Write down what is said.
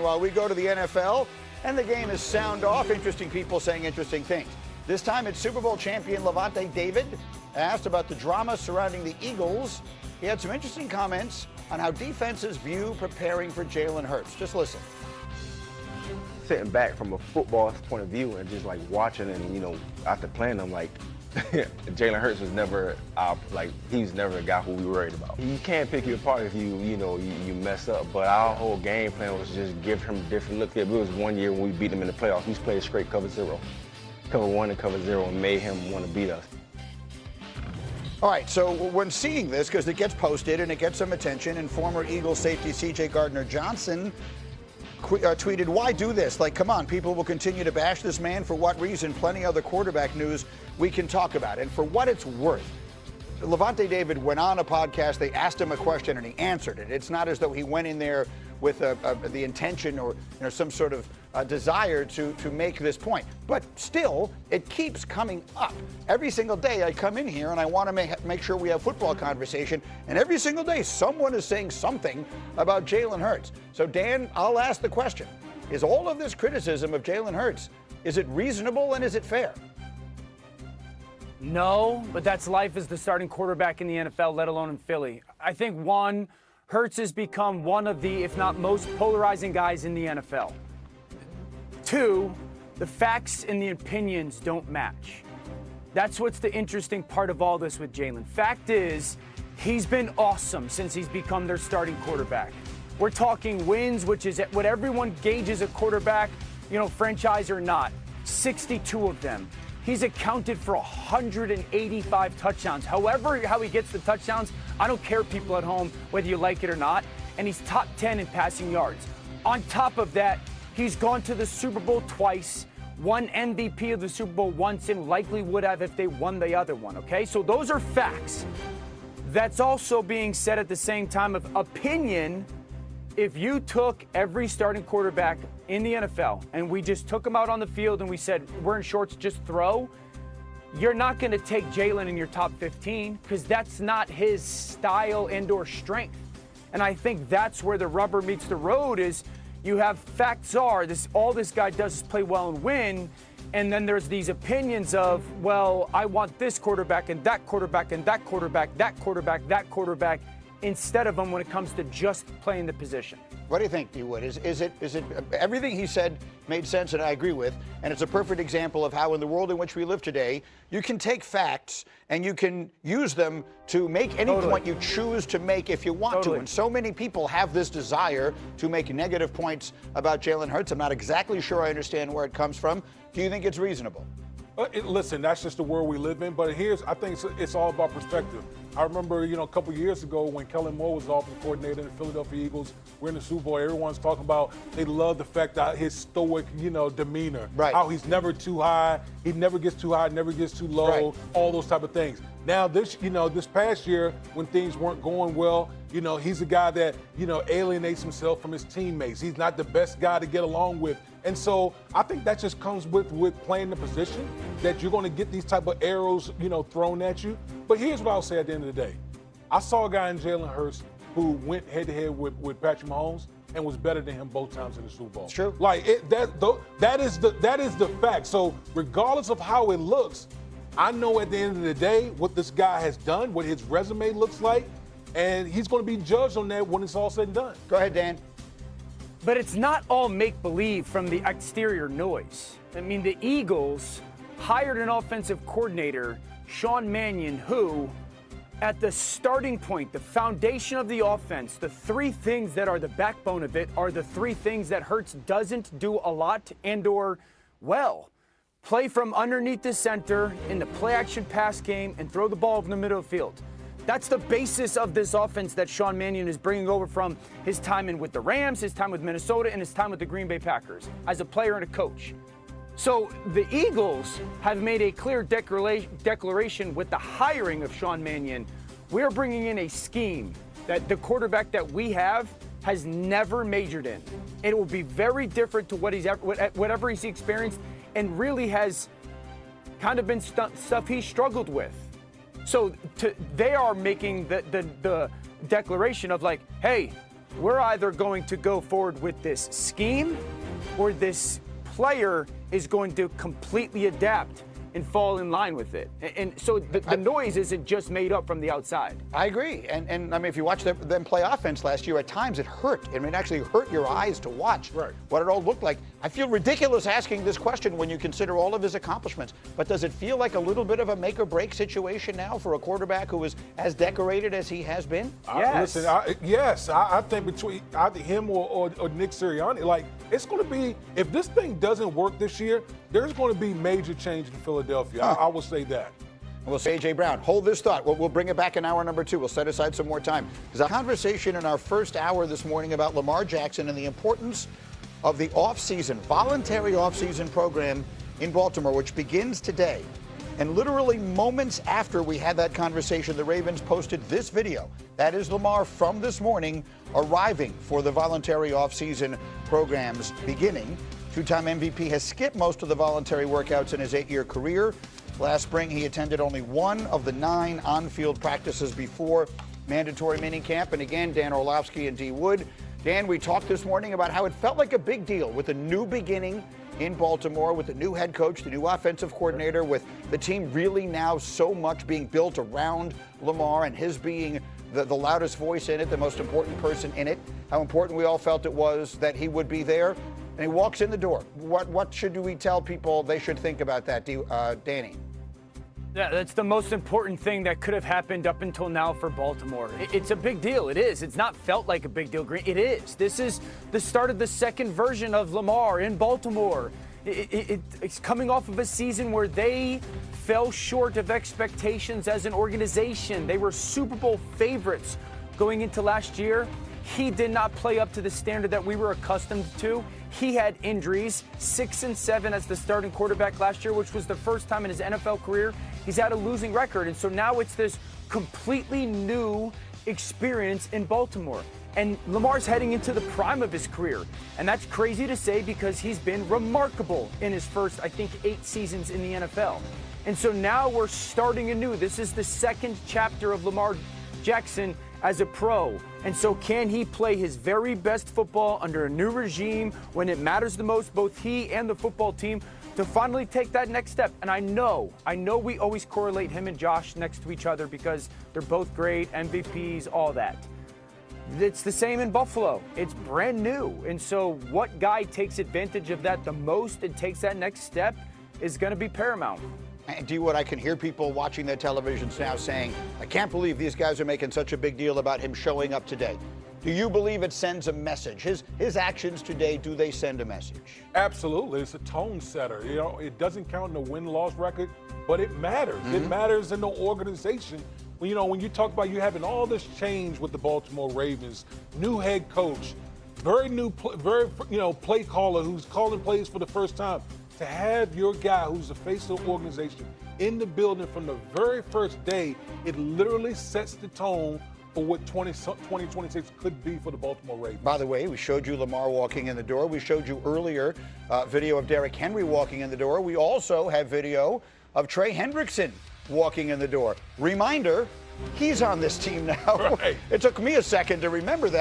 while we go to the NFL, and the game is sound off. Interesting people saying interesting things. This time it's Super Bowl champion Lamar David asked about the drama surrounding the Eagles. He had some interesting comments on how defenses view preparing for Jalen Hurts. Just listen. Sitting back from a football point of view and just like watching and, after playing them, like Jalen Hurts was never he's never a guy who we worried about. You can't pick you apart if you mess up, but our whole game plan was just give him a different look. It was one year when we beat him in the playoffs. We played straight cover 0, cover 1 and cover 0, and made him want to beat us. All right, so when seeing this, because it gets posted and it gets some attention, and former Eagles safety C.J. Gardner-Johnson tweeted, why do this? Like, come on, people will continue to bash this man. For what reason? Plenty of other quarterback news we can talk about. And for what it's worth, Lavonte David went on a podcast. They asked him a question and he answered it. It's not as though he went in there with the intention or some sort of desire to make this point. But still, it keeps coming up. Every single day I come in here and I want to make sure we have football conversation. And every single day someone is saying something about Jalen Hurts. So Dan, I'll ask the question. Is all of this criticism of Jalen Hurts, is it reasonable and is it fair? No, but that's life as the starting quarterback in the NFL, let alone in Philly. I think one, Hurts has become one of the, if not most polarizing guys in the NFL. 2, the facts and the opinions don't match. That's what's the interesting part of all this with Jalen. Fact is, he's been awesome since he's become their starting quarterback. We're talking wins, which is what everyone gauges a quarterback, franchise or not. 62 of them. He's accounted for 185 touchdowns. However, how he gets the touchdowns, I don't care, people at home, whether you like it or not. And he's top 10 in passing yards. On top of that, he's gone to the Super Bowl twice, won MVP of the Super Bowl once, and likely would have if they won the other one, okay? So those are facts. That's also being said at the same time of opinion. If you took every starting quarterback in the NFL and we just took them out on the field and we said, we're in shorts, just throw, you're not going to take Jalen in your top 15 because that's not his style and or strength. And I think that's where the rubber meets the road is you have facts are, all this guy does is play well and win. And then there's these opinions of, well, I want this quarterback and that quarterback and that quarterback, that quarterback, that quarterback, instead of him when it comes to just playing the position. What do you think, D-Wood? Is it everything he said made sense and I agree with, and it's a perfect example of how in the world in which we live today, you can take facts and you can use them to make any point you choose to make if you want to. And so many people have this desire to make negative points about Jalen Hurts. I'm not exactly sure I understand where it comes from. Do you think it's reasonable? Listen, that's just the world we live in. But I think it's all about perspective. I remember, a couple years ago when Kellen Moore was offensive coordinator in the Philadelphia Eagles, we're in the Super Bowl. Everyone's talking about they love the fact that his stoic, demeanor, right? How he's never too high, he never gets too high, never gets too low, right? All those type of things. Now this past year when things weren't going well, he's a guy that alienates himself from his teammates. He's not the best guy to get along with. And so I think that just comes with playing the position, that you're going to get these type of arrows, thrown at you. But here's what I'll say at the end of the day. I saw a guy in Jalen Hurts who went head-to-head with Patrick Mahomes and was better than him both times in the Super Bowl. It's true. That is the fact. So regardless of how it looks, I know at the end of the day what this guy has done, what his resume looks like, and he's going to be judged on that when it's all said and done. Go ahead, Dan. But it's not all make-believe from the exterior noise. I mean, the Eagles hired an offensive coordinator, Sean Mannion, who, at the starting point, the foundation of the offense, the 3 things that are the backbone of it are the 3 things that Hurts doesn't do a lot and or well. Play from underneath the center in the play-action pass game and throw the ball in the middle of the field. That's the basis of this offense that Sean Mannion is bringing over from his time in with the Rams, his time with Minnesota, and his time with the Green Bay Packers as a player and a coach. So the Eagles have made a clear declaration with the hiring of Sean Mannion. We're bringing in a scheme that the quarterback that we have has never majored in. It will be very different to whatever he's experienced and really has kind of been stuff he struggled with. So they are making the declaration of like, hey, we're either going to go forward with this scheme or this player is going to completely adapt and fall in line with it. And so the noise isn't just made up from the outside. I agree. And I mean, if you watch them play offense last year, at times it hurt. I mean, it actually hurt your eyes to watch what it all looked like. I feel ridiculous asking this question when you consider all of his accomplishments. But does it feel like a little bit of a make or break situation now for a quarterback who is as decorated as he has been? Yes. Listen, I think between either him or Nick Sirianni, like, it's going to be, if this thing doesn't work this year, there's going to be major change in Philadelphia. I will say that. We'll say A.J. Brown. Hold this thought. We'll bring it back in hour number 2. We'll set aside some more time. There's a conversation in our first hour this morning about Lamar Jackson and the importance of the offseason, voluntary offseason program in Baltimore, which begins today. And literally moments after we had that conversation, the Ravens posted this video. That is Lamar from this morning arriving for the voluntary offseason programs beginning. Two-time MVP has skipped most of the voluntary workouts in his 8-year career. Last spring, he attended only one of the 9 on-field practices before mandatory minicamp. And again, Dan Orlovsky and D. Wood. Dan, we talked this morning about how it felt like a big deal with a new beginning in Baltimore, with the new head coach, the new offensive coordinator, with the team really now so much being built around Lamar and his being the loudest voice in it, the most important person in it. How important we all felt it was that he would be there. And he walks in the door. What should we tell people they should think about that, Danny? Yeah, that's the most important thing that could have happened up until now for Baltimore. It's a big deal. It is. It's not felt like a big deal, Green. It is. This is the start of the second version of Lamar in Baltimore. It's coming off of a season where they fell short of expectations as an organization. They were Super Bowl favorites going into last year. He did not play up to the standard that we were accustomed to. He had injuries, 6 and 7 as the starting quarterback last year, which was the first time in his NFL career he's had a losing record. And so now it's this completely new experience in Baltimore. And Lamar's heading into the prime of his career. And that's crazy to say because he's been remarkable in his first, I think, 8 seasons in the NFL. And so now we're starting anew. This is the second chapter of Lamar Jackson as a pro. And so can he play his very best football under a new regime when it matters the most, both he and the football team, to finally take that next step? And I know we always correlate him and Josh next to each other because they're both great, MVPs, all that. It's the same in Buffalo. It's brand new. And so what guy takes advantage of that the most and takes that next step is going to be paramount. And D. Wood, I can hear people watching their televisions now saying, I can't believe these guys are making such a big deal about him showing up today. Do you believe it sends a message? His actions today, do they send a message? Absolutely. It's a tone setter. You know, it doesn't count in the win-loss record, but it matters. It matters in the organization. You know, when you talk about you having all this change with the Baltimore Ravens, new head coach, very play caller who's calling plays for the first time. To have your guy who's the face of the organization in the building from the very first day, it literally sets the tone for what 2026 could be for the Baltimore Ravens. By the way, we showed you Lamar walking in the door. We showed you earlier video of Derrick Henry walking in the door. We also have video of Trey Hendrickson walking in the door. Reminder, he's on this team now. Right. It took me a second to remember that.